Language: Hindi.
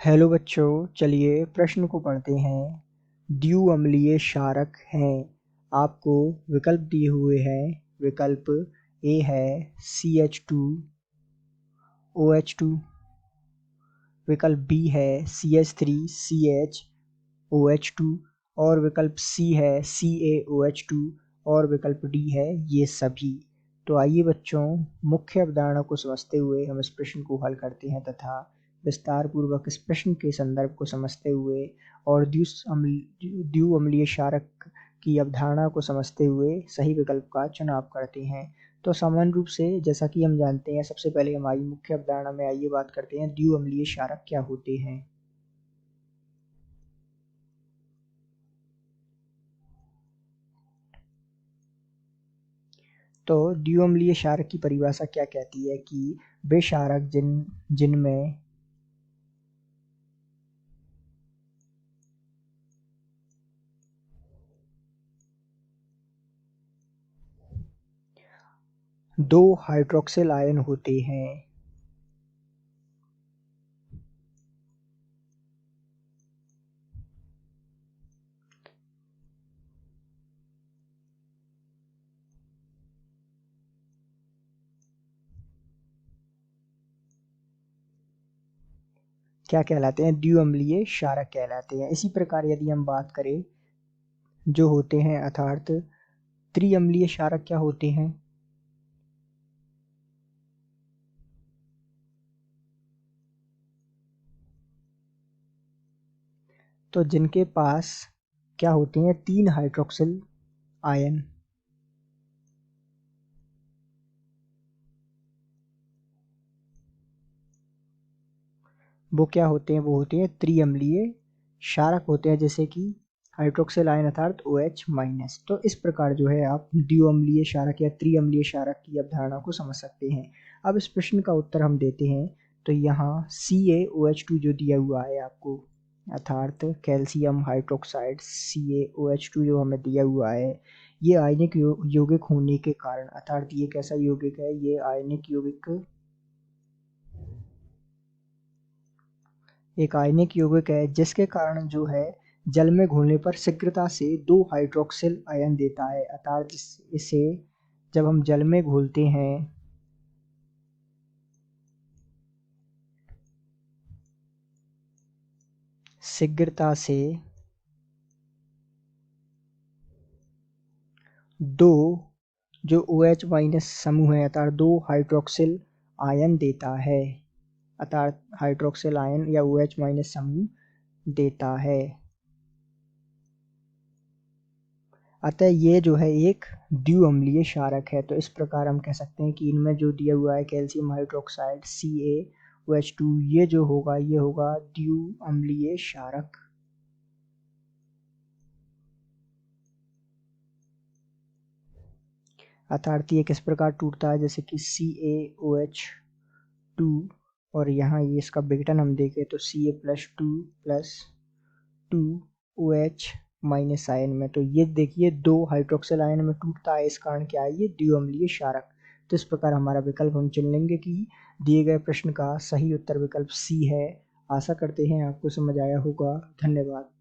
हेलो बच्चों, चलिए प्रश्न को पढ़ते हैं। द्विअम्लीय क्षारक हैं। आपको विकल्प दिए हुए हैं। विकल्प ए है CH2OH2, विकल्प बी है CH3CHOH2 और विकल्प सी है CaOH2 और विकल्प डी है ये सभी। तो आइए बच्चों, मुख्य अवधारणा को समझते हुए हम इस प्रश्न को हल करते हैं तथा विस्तार पूर्वक इस प्रश्न के संदर्भ को समझते हुए और द्विअम्लीय क्षारक की अवधारणा को समझते हुए सही विकल्प का चुनाव करते हैं। तो सामान्य रूप से जैसा कि हम जानते हैं, सबसे पहले हमारी मुख्य अवधारणा में आइए बात करते हैं द्विअम्लीय क्षारक क्या होते हैं। तो द्विअम्लीय क्षारक की परिभाषा क्या कहती है कि वे क्षारक जिनमें दो हाइड्रोक्सिल आयन होते हैं। क्या कहलाते हैं? द्विअम्लीय क्षारक कहलाते हैं। इसी प्रकार यदि हम बात करें जो होते हैं अर्थात त्रिअम्लीय क्षारक क्या होते हैं? तो जिनके पास क्या होते हैं? 3 हाइड्रोक्सिल आयन। वो क्या होते हैं? वो होते हैं त्रिअम्लीय क्षारक होते हैं, जैसे कि हाइड्रोक्सिल आयन अर्थात OH-। तो इस प्रकार जो है आप द्विअम्लीय क्षारक या त्रिअम्लीय क्षारक की अवधारणा को समझ सकते हैं। अब इस प्रश्न का उत्तर हम देते हैं। तो यहाँ CaOH2 जो दिया हुआ है आपको, अर्थात कैल्शियम हाइड्रोक्साइड CaOH2 जो हमें दिया हुआ है, ये आयनिक यौगिक होने के कारण, अर्थात ये कैसा यौगिक है? ये आयनिक यौगिक, एक आयनिक यौगिक है जिसके कारण जो है जल में घुलने पर शीघ्रता से 2 हाइड्रोक्सिल आयन देता है। अर्थात इसे जब हम जल में घोलते हैं शीघ्रता से 2 जो OH- समूह है अर्थात 2 हाइड्रोक्सिल आयन देता है, अर्थात हाइड्रोक्सिल आयन या OH- समूह देता है। अतः ये जो है एक द्विअम्लीय क्षारक है। तो इस प्रकार हम कह सकते हैं कि इनमें जो दिया हुआ है कैल्शियम हाइड्रोक्साइड CaOH2, ये जो होगा ये होगा द्विअम्लीय क्षारक। अर्थात ये किस प्रकार टूटता है? जैसे कि CaOH2 और यहाँ ये इसका विघटन हम देखें तो Ca+2+2OH- आयन में, तो ये देखिए 2 हाइड्रोक्सिल आयन में टूटता है। इस कारण क्या है? ये द्विअम्लीय क्षारक। तो इस प्रकार हमारा विकल्प हम चुन लेंगे कि दिए गए प्रश्न का सही उत्तर विकल्प सी है। आशा करते हैं आपको समझ आया होगा। धन्यवाद।